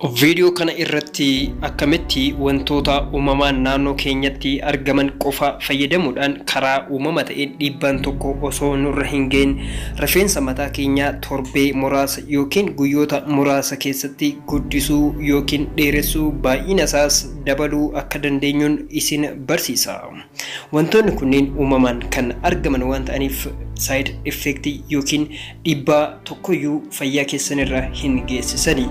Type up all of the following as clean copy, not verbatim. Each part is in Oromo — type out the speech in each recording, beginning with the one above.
Video kana irratti akkamitti wantoota uumamaan naannoo keenyatti argaman qofa fayyadamuudhaan karaa uumama ta'een dhiibbaan tokko osoo nurra hin geenye rifeensa mataa keenyaa torbee muraasa yookiin guyyoota muraasa keessatti guddisuu yookiin dheeressuu baay'ina isaas dabaluu akka dandeenyuun isin barsiisa. Wantoonni kunneen uumamaan kan argaman waan ta'aniif side effect yookiin dhiibbaa tokkoyyuu fayyaa keessanirra hin geessisani.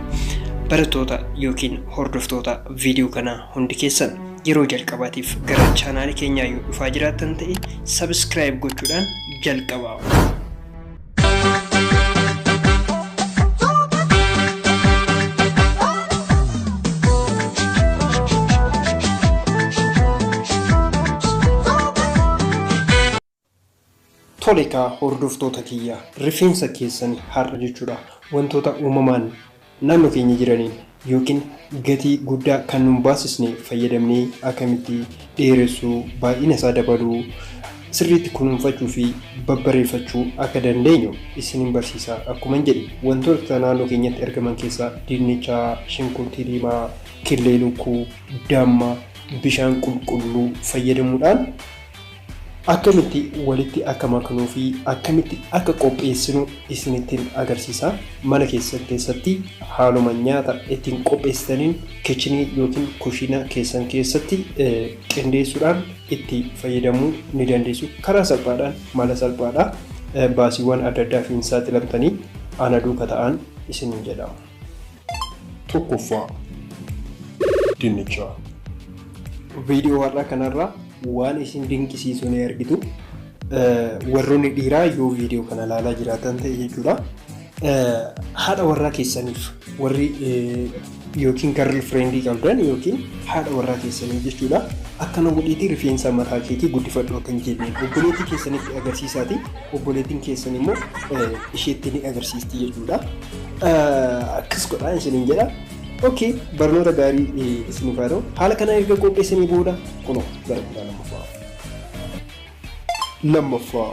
Barattoota yookiin hordoftoota viidiyoo kana hundi keessan yeroo jalqabaatiif gara chaanaala keenyaa yoo dhufaa jiraattan ta'e subscribe gochuudhaan jalqabaa. Toleka hordoftoota kiyya rifeensa keessan har'a jechuudha wantoota uumamaan naannoo keenya jiraniin yookiin gatii guddaa kan nun baasisne fayyadamnee akkamitti dheeressuu baay'ina isaa dabaluu sirriitti kunuunfachuu fi babbareeffachuu akka dandeenyu isinin barsiisa. Akkuma jedhe wantoota naannoo keenyatti argaman keessaa dinnicha, shunkurtii diimaa, killee lukkuu, damma, bishaan qulqulluu fayyadamuudhaan akkamitti walitti akka maknuu fi akkamitti akka qopheessinu isinittiin agarsiisa. Mana keessatti haaluma nyaata ittiin qopheessitaniin kitchenii yookiin kushiina keessan keessatti qindeessuudhaan itti fayyadamuu ni dandeessu. Karaa salphaadhaan mala salphaadhaan baasiiwwan adda addaa fi saaxilamtanii ana duuka ta'an isinin jedhama. Tokkoffaa dinnicha. Viidiyoo har'a kanarraa waan isin dinqisiisu ni argitu. Warroonni dhiiraa yoo viidiyoo kana ilaalaa jiraatan ta'e jechuudha. Haadha warraa keessaniif warri yookiin girlfriendii qabdan yookiin haadha warraa keessanii jechuudha. Akkana godhiitii rifeensa mataa keetii guddifadhu akka hin jenne obboleettii keessanitti agarsiisaati. Obboleettiin keessan immoo isheetti ni agarsiisti jechuudha. Akkas godhaa isiniin jedha. Okay, barnoota gaarii isiniif haa ta'u. Haala kana erga qopheessanii booda kunoo gara kutaa lammaffaa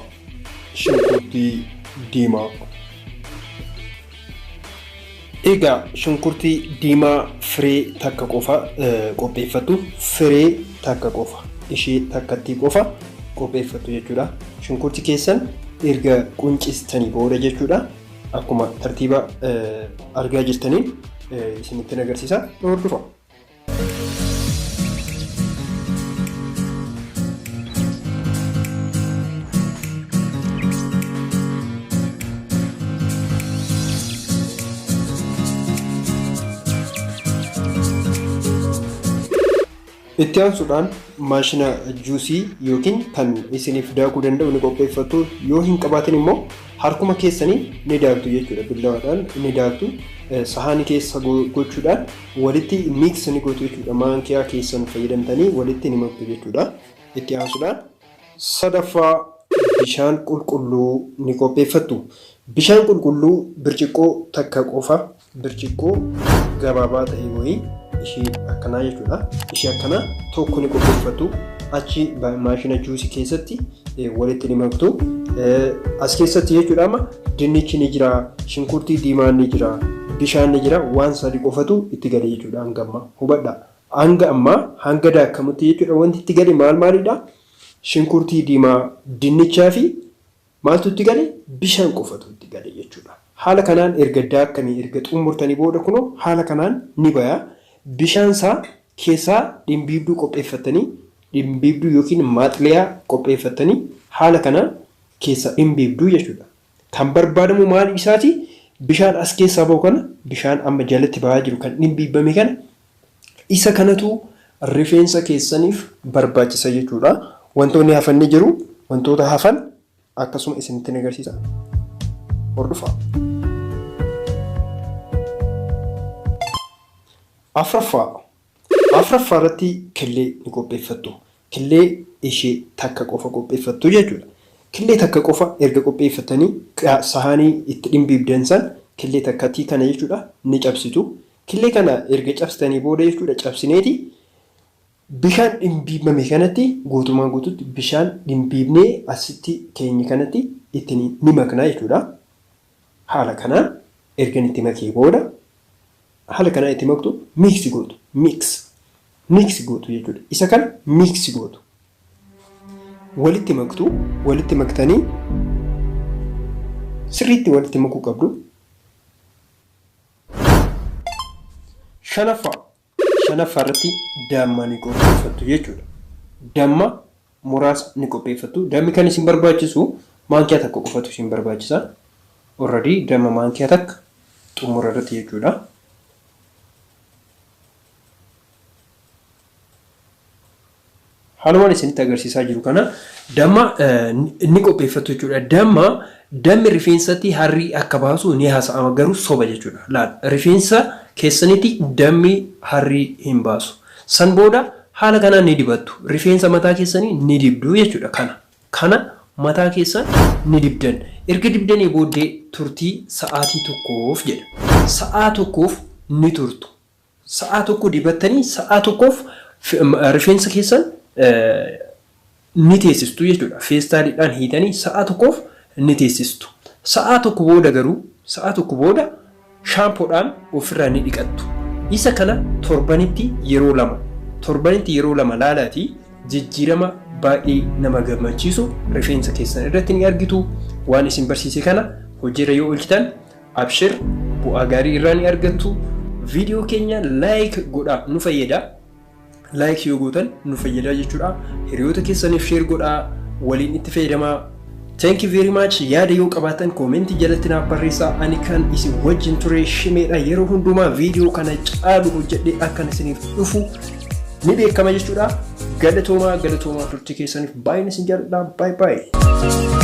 shunkurtii diimaa. Egaa shunkurtii diimaa firee takka qofa qopheeffattu. Firee takka qofa ishee takkatti qofa qopheeffattu jechuudha. Shunkurtii keessan erga quncistanii booda jechuudha. Akkuma tartiiba argaa jirtaniin isinittiin agarsiisa. Hordofa. Itti aansuudhaan maashina juusii yookiin kan isiniif daakuu danda'u ni qopheeffattu. Yoo hin qabaatin immoo harkuma keessanii ni daaktu jechuudha. Billawaadhaan ni daaktu. Sahaani keessa gochuudhaan walitti mix ni gootu jechuudha. Maankiyaa keessan fayyadamtanii walitti ni maktu jechuudha. Itti aansuudhaan sadaffaa bishaan qulqulluu ni qopheeffattu. Bishaan qulqulluu birciqoo takka qofa, birciqoo gabaabaa ta'e wayii ishee akkanaa jechuudha. Ishee akkanaa tokko ni qopheeffattu. Achi maashina juusii keessatti walitti ni maktu. As keessatti jechuudha amma dinnichi ni jira, shunkurtii diimaan ni jira, bishaan ni jira, waan sadi qofatu itti gale jechuudha. Hanga ammaa hubadha. Hanga ammaa hanga daakamutti jechuudha. Wanti itti gale maalidha? Shunkurtii diimaa, dinnichaa fi maaltu itti gale? Bishaan qofatu itti gale jechuudha. Haala kanaan erga daakkanii erga xumurtanii booda kunoo haala kanaan ni baya. Bishaan isaa keessaa dhimbiibduu qopheeffatanii dhimbiibduu yookiin maaxiliyaa qopheeffatanii haala kanaan keessa dhimbiibduu jechuudha. Kan barbaadamu maal isaati? Bishaan as keessaa bahu kana bishaan amma jalatti bahaa jiru kan dhimbiibame kana isa kanatu rifeensa keessaniif barbaachisa jechuudha. Wantoonni hafan ni jiru. Wantoota hafan akkasuma isinitti agarsiisa. Hordofaa. Afraffaa irratti killee ni qopheeffattu. Killee ishee takka qofa qopheeffattu jechuudha. Killee takka qofa erga qopheeffatanii sahaanii itti dhimbiibdan san killee takkatti kana jechuudha ni cabsitu. Killee kana erga cabsitanii booda jechuudha cabsineeti bishaan dhimbiibame kanatti guutumaan guututti bishaan dhimbiibnee asitti keenya kanatti itti ni maknaa jechuudha. Haala kanaan erga itti makee booda haala kanaa itti maktu mix gootu. Mix gootu jechuudha. Isa kana mix gootu. Walitti maktu, walitti maktanii sirriitti walitti makuu qabdu. Shanaffaa irratti damma ni qopheeffattu jechuudha. Damma muraasa ni qopheeffattu. Dammi kan isin barbaachisu maankiyaa takka qofatu isin barbaachisa. Already damma maankiyaa takka xumura irratti jechuudha. Haalumaan isinitti agarsiisaa jiru kana damma ni qopheeffattu jechuudha. Dammi rifeensatti harrii akka baasu ni haasa'ama garuu soba jechuudha. Laal rifeensa keessanitti dammi harrii hin baasu. San booda haala kanaan ni dibattu. Rifeensa mataa keessanii ni dibdu jechuudha. Kana mataa keessan ni dibdan. Erga dibdanii booddee turtii sa'aatii tokkoof jedha. Sa'aa tokkoof ni turtu. Sa'aa tokko dibattanii sa'aa tokkoof rifeensa keessan ni teessistu jechuudha. Feestaaliidhaan hiitanii sa'aa tokkoof ni teessistu. Sa'aa tokko booda shaampoodhaan ofirraa ni dhiqattu. Isa kana torbanitti yeroo lama laalaatii jijjiirama baay'ee nama gammachiisu rifeensa keessan irratti ni argitu. Waan isin barsiise kana hojiirra yoo oolchitan abshir bu'aa gaarii irraa ni argattu. Viidiyoo keenya like godhaa nu fayyada. Like yoo gootan nu fayyada jechuudha. Hiriyoota keessaniif share godhaa, waliin itti fayyadamaa. Thank you very much. Yaada yoo qabaatan comment jalatti naaf barreessaa. Ani kan isin wajjin ture Shimeedha. Yeroo hundumaa viidiyoo kana caalu hojjedhee akkan isiniif dhufu ni beekama jechuudha. Galatoomaa turtii keessaniif baay'een isin jaalladha. Bye bye.